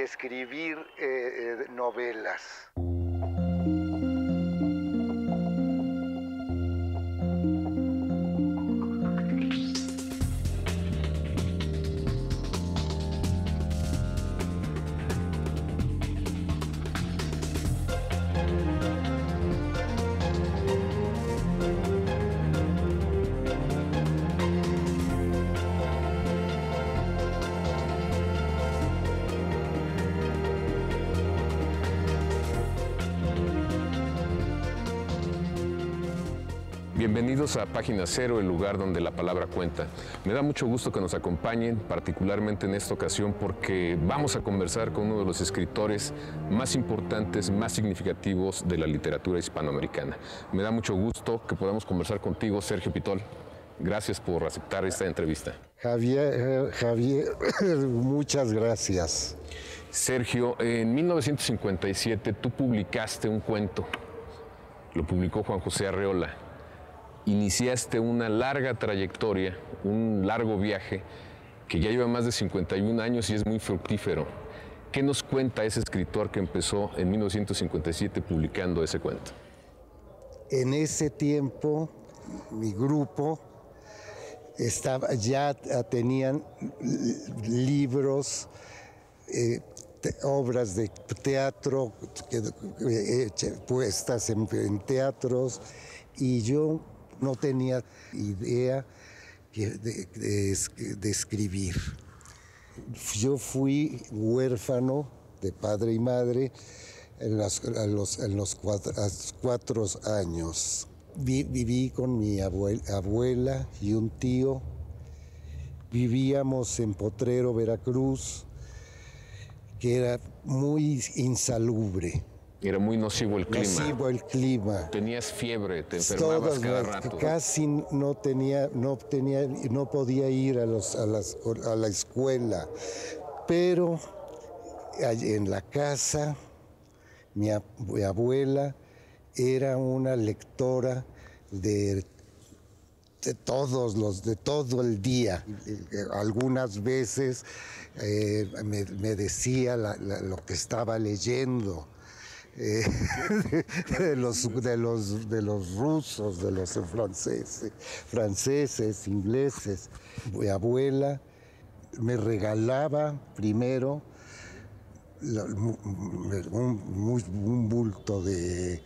escribir novelas. Bienvenidos a Página Cero, el lugar donde la palabra cuenta. Me da mucho gusto que nos acompañen, particularmente en esta ocasión, porque vamos a conversar con uno de los escritores más importantes, más significativos de la literatura hispanoamericana. Me da mucho gusto que podamos conversar contigo, Sergio Pitol. Gracias por aceptar esta entrevista. Javier, muchas gracias. Sergio, en 1957 tú publicaste un cuento. Lo publicó Juan José Arreola. Iniciaste una larga trayectoria, un largo viaje que ya lleva más de 51 años y es muy fructífero. ¿Qué nos cuenta ese escritor que empezó en 1957 publicando ese cuento? En ese tiempo, mi grupo ya tenían libros, obras de teatro puestas en teatros, y yo no tenía idea de escribir. Yo fui huérfano de padre y madre a los 4 años. Viví con mi abuela y un tío. Vivíamos en Potrero, Veracruz, que era muy insalubre. Era muy nocivo el clima. Nocivo el clima. Tenías fiebre, te enfermabas cada rato. Casi no podía ir a la escuela. Pero en la casa, mi abuela era una lectora de todo el día. Algunas veces me decía lo que estaba leyendo. De los rusos, de los franceses, ingleses. Mi abuela me regalaba primero un bulto de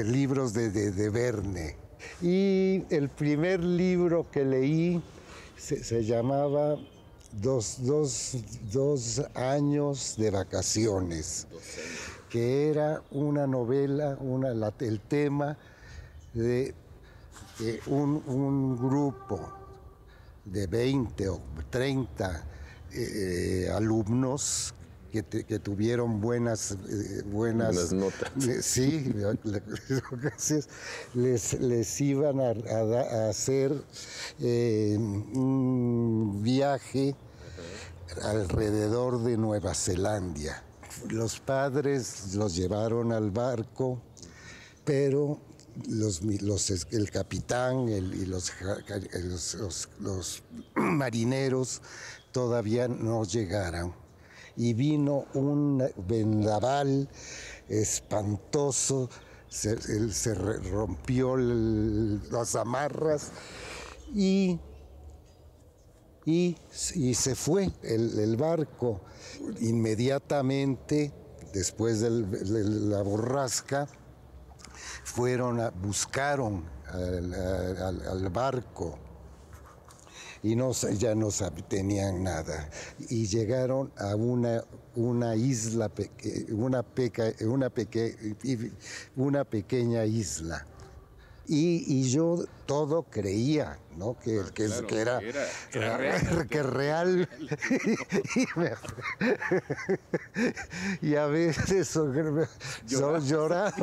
libros de Verne. Y el primer libro que leí se llamaba Dos años de vacaciones, que era una novela, el tema de un grupo de 20 o 30 alumnos que tuvieron buenas notas. Sí, les iban a hacer un viaje alrededor de Nueva Zelanda. Los padres los llevaron al barco, pero el capitán y los marineros todavía no llegaron. Y vino un vendaval espantoso, se rompió las amarras y se fue el barco. Inmediatamente, después de la borrasca, buscaron al barco y ya no tenían nada. Y llegaron a una isla, una pequeña isla. Y yo todo creía, ¿no? Que era real. Y a veces lloraba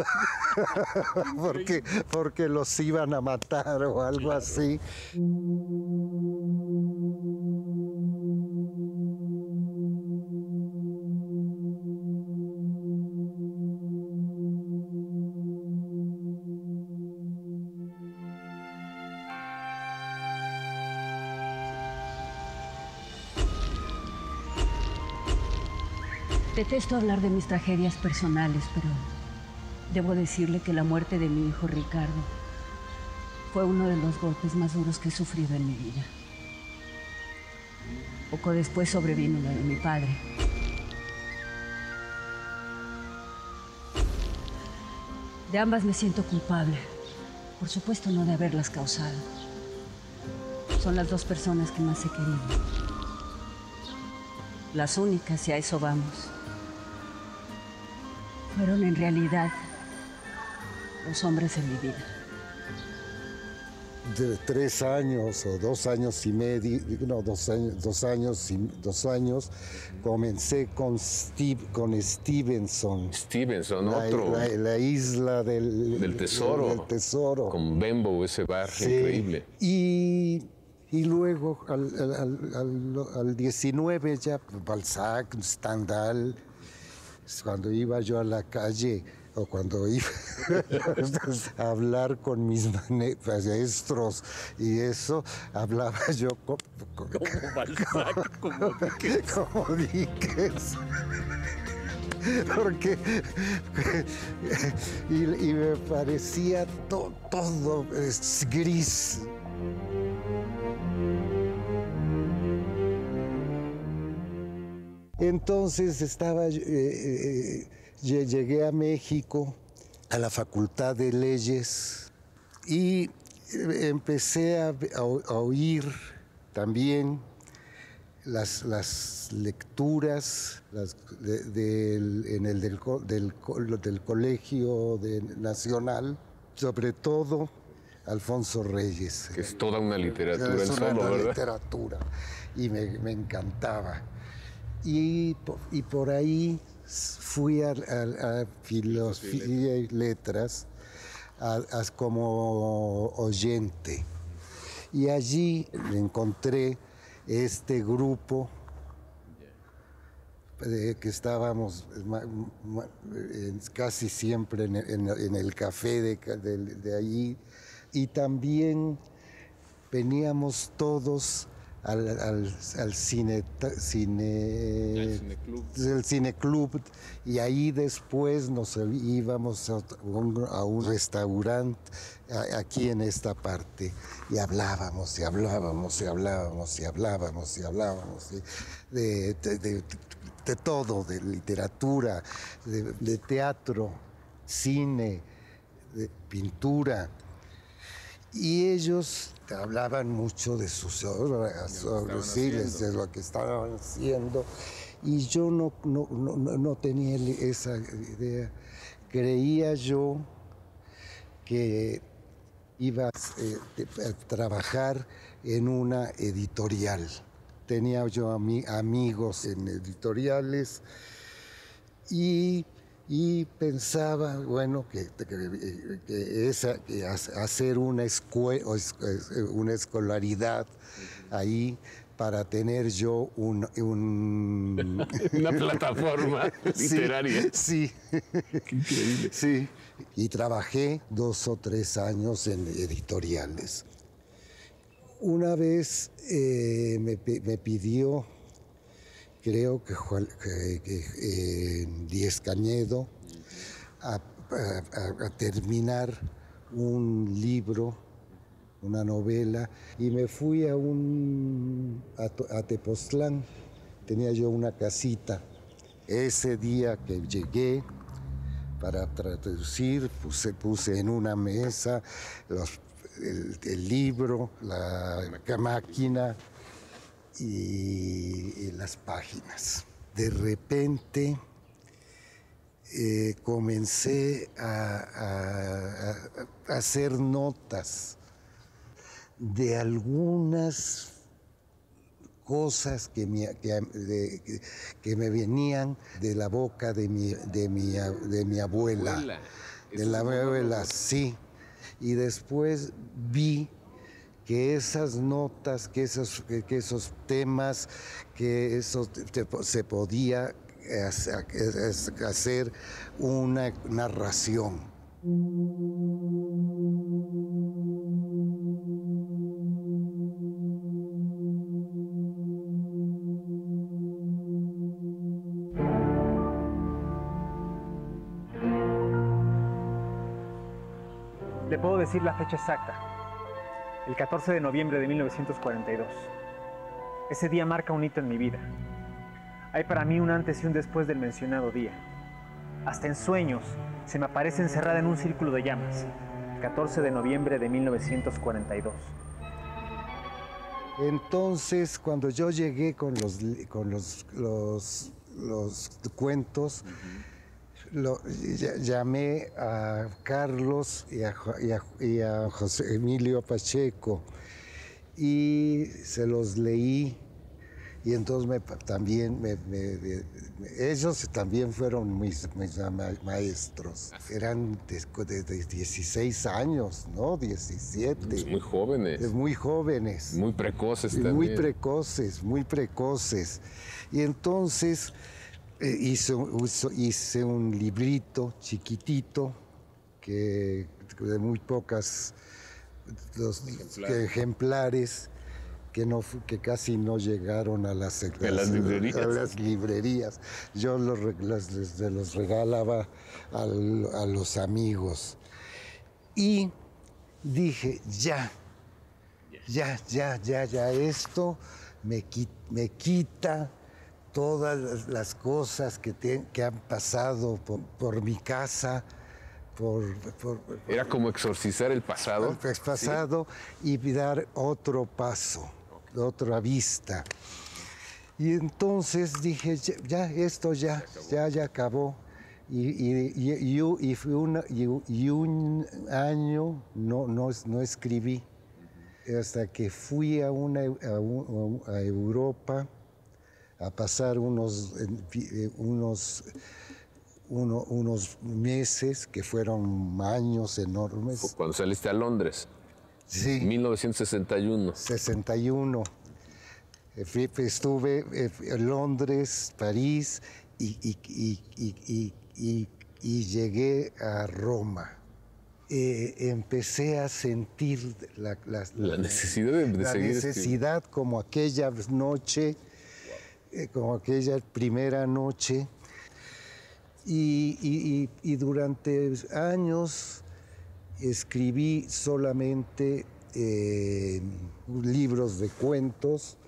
porque los iban a matar o algo así. Detesto hablar de mis tragedias personales, pero debo decirle que la muerte de mi hijo Ricardo fue uno de los golpes más duros que he sufrido en mi vida. Poco después sobrevino la de mi padre. De ambas me siento culpable. Por supuesto, no de haberlas causado. Son las dos personas que más he querido. Las únicas, y a eso vamos. Fueron en realidad los hombres en mi vida. De 3 años o 2 años y medio, no, 2 años, comencé con Stevenson. Stevenson, otro. La isla del tesoro. Del tesoro. Con Bembo, ese bar increíble. Y luego al 19 ya, Balzac, Stendhal, cuando iba yo a la calle, o cuando iba a hablar con mis maestros y eso, hablaba yo como Balzac, como Dickens. Porque y me parecía todo es gris. Entonces llegué a México, a la Facultad de Leyes, y empecé a oír también las lecturas del Colegio Nacional, sobre todo Alfonso Reyes. Que es toda una literatura en solo, ¿verdad? Literatura, y me encantaba. Y por ahí fui a Filosofía y Letras como oyente. Y allí encontré este grupo que estábamos casi siempre en el café de allí. Y también veníamos todos al cineclub, y ahí después nos íbamos a un restaurante aquí en esta parte, y hablábamos de todo, de literatura, de teatro, cine, de pintura. Y ellos hablaban mucho de sus obras, de lo que estaban haciendo, y yo no tenía esa idea. Creía yo que iba a trabajar en una editorial. Tenía yo amigos en editoriales y pensaba, bueno, que hacer una escolaridad ahí para tener yo una plataforma literaria. Sí. Qué increíble. Sí. Y trabajé 2 o 3 años en editoriales. Una vez me pidió, creo que Díez Cañedo, a terminar un libro, una novela, y me fui a Tepoztlán. Tenía yo una casita. Ese día que llegué para traducir, puse en una mesa el libro, la máquina y las páginas. De repente comencé a hacer notas de algunas cosas que me venían de la boca de mi abuela. De la abuela, sí. Y después vi que esas notas, que esos temas, que eso se podía hacer una narración. Le puedo decir la fecha exacta. El 14 de noviembre de 1942. Ese día marca un hito en mi vida. Hay para mí un antes y un después del mencionado día. Hasta en sueños se me aparece encerrada en un círculo de llamas. 14 de noviembre de 1942. Entonces, cuando yo llegué con los cuentos, llamé a Carlos y a José Emilio Pacheco y se los leí. Y entonces ellos también fueron mis maestros. Eran de 16 años, ¿no? 17. Pues muy jóvenes. Muy jóvenes. Muy precoces también. Muy precoces. Y entonces hice un librito chiquitito de muy pocas ejemplares. Que casi no llegaron a las librerías. Yo los regalaba a los amigos. Y dije, ya, esto me quita todas las cosas que han pasado por mi casa. Era como exorcizar el pasado. El pasado, ¿sí? Y dar otro paso. Otra vista. Y entonces dije, esto ya acabó. Y un año no escribí. Hasta que fui a Europa a pasar unos meses que fueron años enormes. Cuando saliste a Londres. Sí. 1961. 61. Estuve en Londres, París y llegué a Roma. Empecé a sentir la necesidad de seguir necesidad como aquella noche, como aquella primera noche. Y durante años escribí solamente libros de cuentos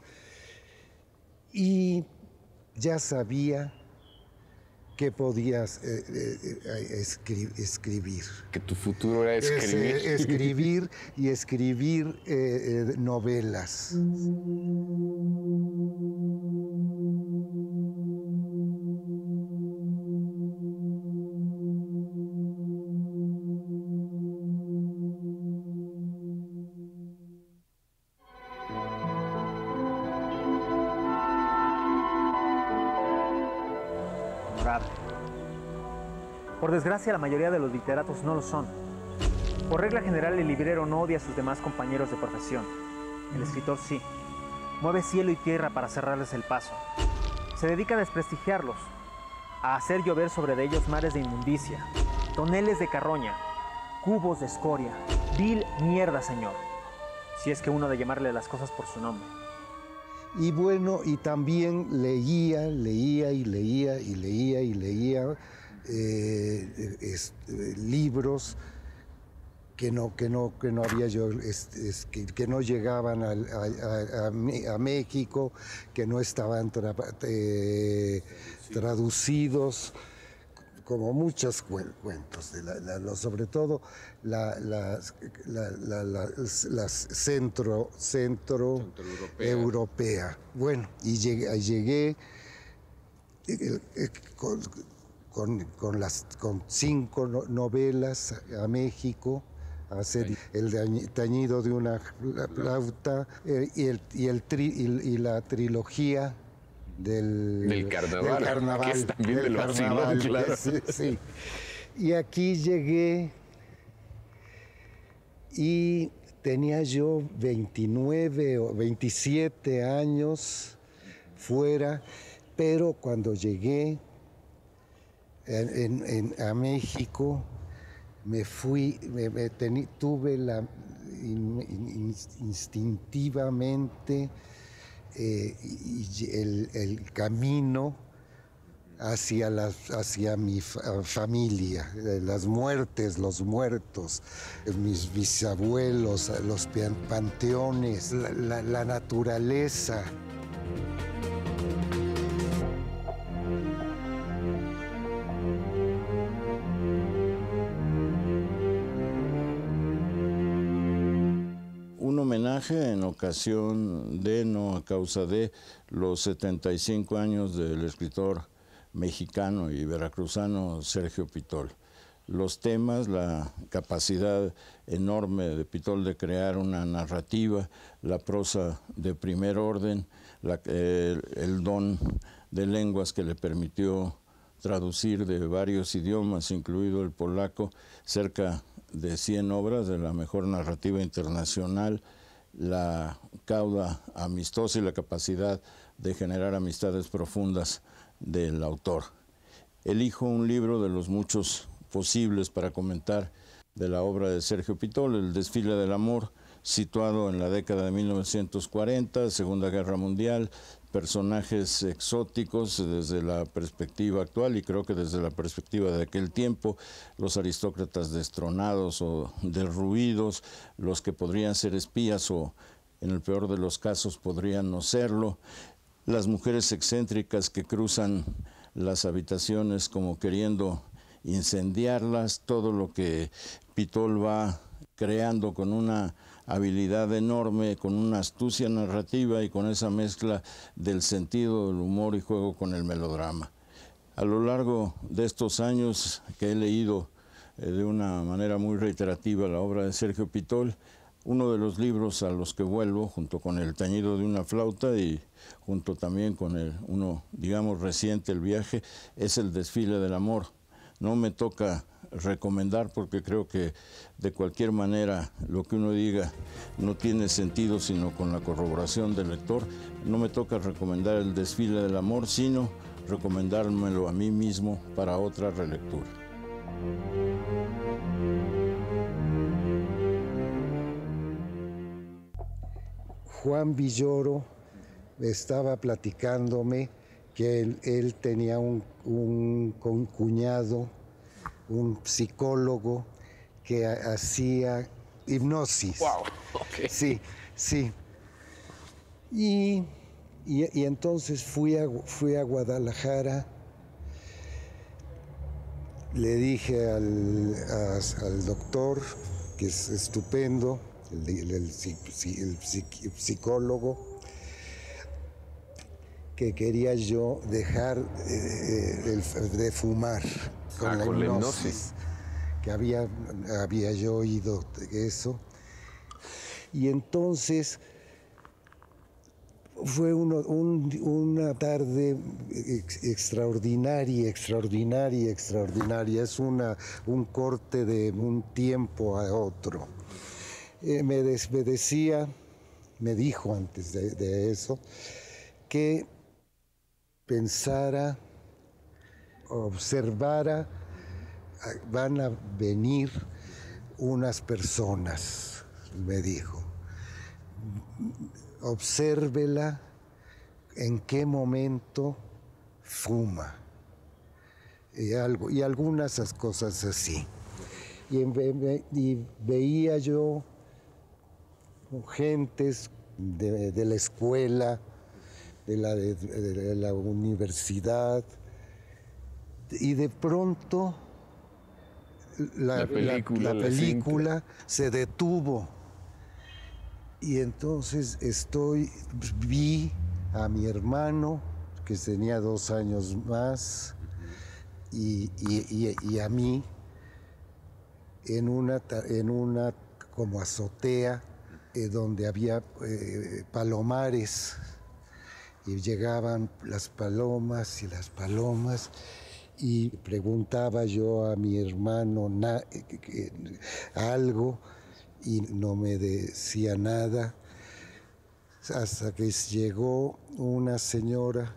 y ya sabía que podías escribir. Que tu futuro era escribir. Escribir novelas. Por desgracia, la mayoría de los literatos no lo son. Por regla general, el librero no odia a sus demás compañeros de profesión. El escritor sí. Mueve cielo y tierra para cerrarles el paso. Se dedica a desprestigiarlos, a hacer llover sobre ellos mares de inmundicia, toneles de carroña, cubos de escoria, vil mierda, señor. Si es que uno de llamarle las cosas por su nombre. Y bueno, y también leía libros que no había yo, que no llegaban a México, que no estaban traducidos, como muchos cuentos, sobre todo las centroeuropea. Bueno, y llegué con 5 novelas a México, a hacer El tañido de una flauta y la trilogía del carnaval. Que es también del vacilón, claro. Sí. Y aquí llegué y tenía yo 29 o 27 años fuera, pero cuando llegué a México, tuve instintivamente el camino hacia mi familia, las muertes, los muertos, mis bisabuelos, los panteones, la naturaleza. Un homenaje en ocasión de, no a causa de, los 75 años del escritor mexicano y veracruzano Sergio Pitol. Los temas, la capacidad enorme de Pitol de crear una narrativa, la prosa de primer orden, el don de lenguas que le permitió traducir de varios idiomas, incluido el polaco, cerca de 100 obras de la mejor narrativa internacional, la cauda amistosa y la capacidad de generar amistades profundas del autor. Elijo un libro de los muchos posibles para comentar de la obra de Sergio Pitol, El desfile del amor, situado en la década de 1940, Segunda Guerra Mundial, personajes exóticos desde la perspectiva actual y creo que desde la perspectiva de aquel tiempo, los aristócratas destronados o derruidos, los que podrían ser espías o en el peor de los casos podrían no serlo, las mujeres excéntricas que cruzan las habitaciones como queriendo incendiarlas, todo lo que Pitol va creando con una habilidad enorme, con una astucia narrativa y con esa mezcla del sentido, del humor y juego con el melodrama. A lo largo de estos años que he leído de una manera muy reiterativa la obra de Sergio Pitol, uno de los libros a los que vuelvo, junto con El tañido de una flauta y junto también con uno, digamos, reciente, El viaje, es El desfile del amor. No me toca recomendar porque creo que de cualquier manera lo que uno diga no tiene sentido sino con la corroboración del lector. No me toca recomendar El desfile del amor, sino recomendármelo a mí mismo para otra relectura. Juan Villoro estaba platicándome que él tenía un cuñado, un psicólogo que hacía hipnosis. Wow, okay. Sí, sí. Y entonces fui a Guadalajara, le dije al doctor, que es estupendo, el psicólogo, que quería yo dejar de fumar con la hipnosis, que había yo oído eso. Y entonces fue una tarde extraordinaria. Es un corte de un tiempo a otro. Me dijo antes de eso, que pensara, observara, van a venir unas personas, me dijo. Obsérvela en qué momento fuma. Y algunas cosas así. Y veía yo gentes de la escuela, de la universidad, y de pronto la película se detuvo. Y entonces vi a mi hermano, que tenía 2 años más, y a mí en una como azotea donde había palomares, y llegaban las palomas, y preguntaba yo a mi hermano algo, y no me decía nada, hasta que llegó una señora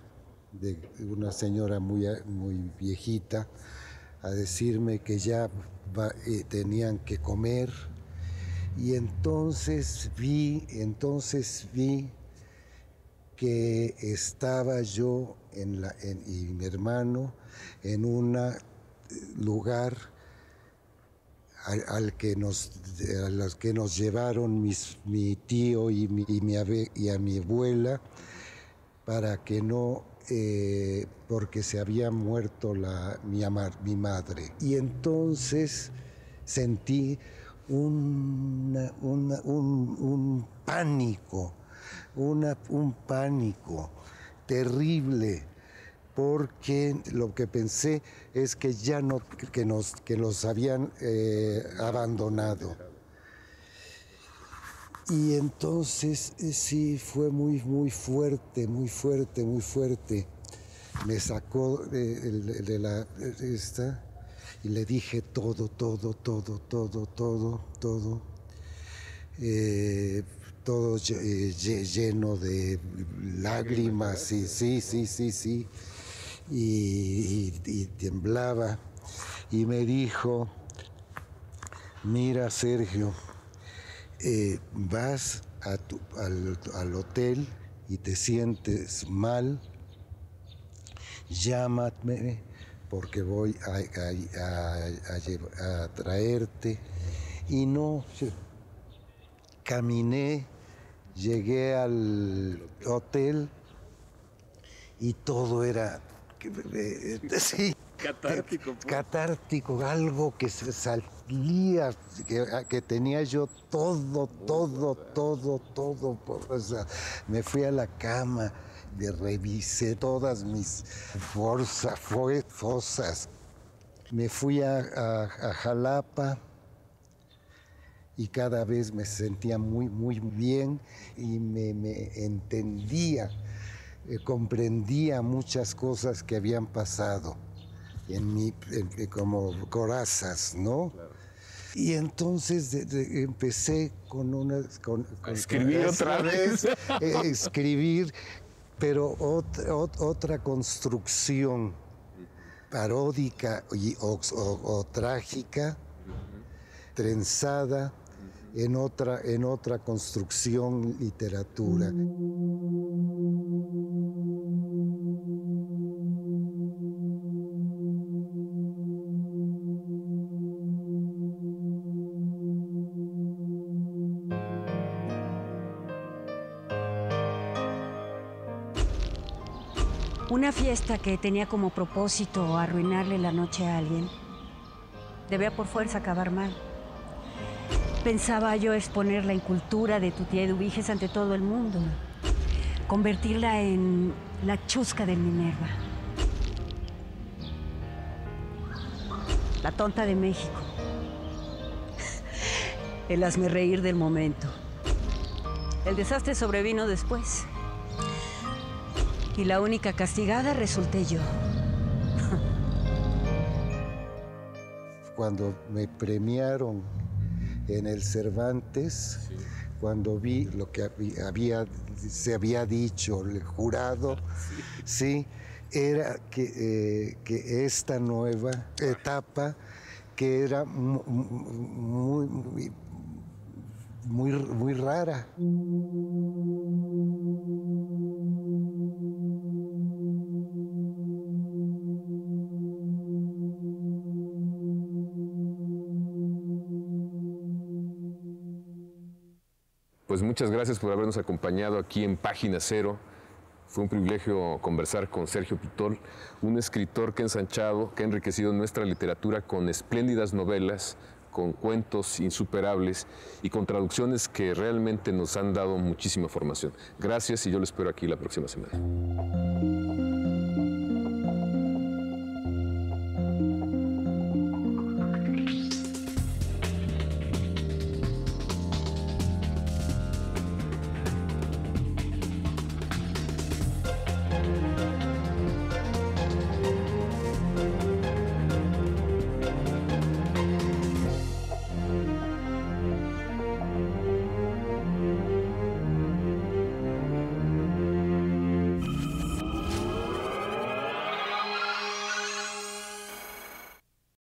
muy viejita, a decirme que ya tenían que comer. Y entonces vi que estaba yo y mi hermano en un lugar a los que nos llevaron mi tío y a mi abuela, para que no, porque se había muerto mi madre. Y entonces sentí un pánico, un pánico terrible, porque lo que pensé es que ya no, que los habían abandonado. Y entonces sí, fue muy fuerte, muy fuerte, muy fuerte. Me sacó de esta y le dije todo, lleno de lágrimas, sí. Y temblaba. Y me dijo, mira, Sergio, vas al hotel y te sientes mal, llámame porque voy a traerte. Y no, caminé, llegué al hotel y todo era sí, catártico, algo que se salía, que tenía yo todo. O sea, me fui a la cama, revisé todas mis fosas. Me fui a Jalapa y cada vez me sentía muy bien y me entendía. Comprendía muchas cosas que habían pasado en mí, como corazas, ¿no? Claro. Y entonces empecé a escribir otra vez. Escribir, pero otra construcción paródica o trágica, trenzada en otra construcción literatura. Una fiesta que tenía como propósito arruinarle la noche a alguien debía por fuerza acabar mal. Pensaba yo exponer la incultura de tu tía Eduviges ante todo el mundo, convertirla en la chusca del Minerva, la tonta de México, el hazmerreír del momento. El desastre sobrevino después. Y la única castigada resulté yo. Cuando me premiaron en el Cervantes, sí, cuando vi lo que se había dicho el jurado, sí, era que esta nueva etapa, que era muy rara. Pues muchas gracias por habernos acompañado aquí en Página Cero. Fue un privilegio conversar con Sergio Pitol, un escritor que ha ensanchado, que ha enriquecido nuestra literatura con espléndidas novelas, con cuentos insuperables y con traducciones que realmente nos han dado muchísima formación. Gracias y yo lo espero aquí la próxima semana.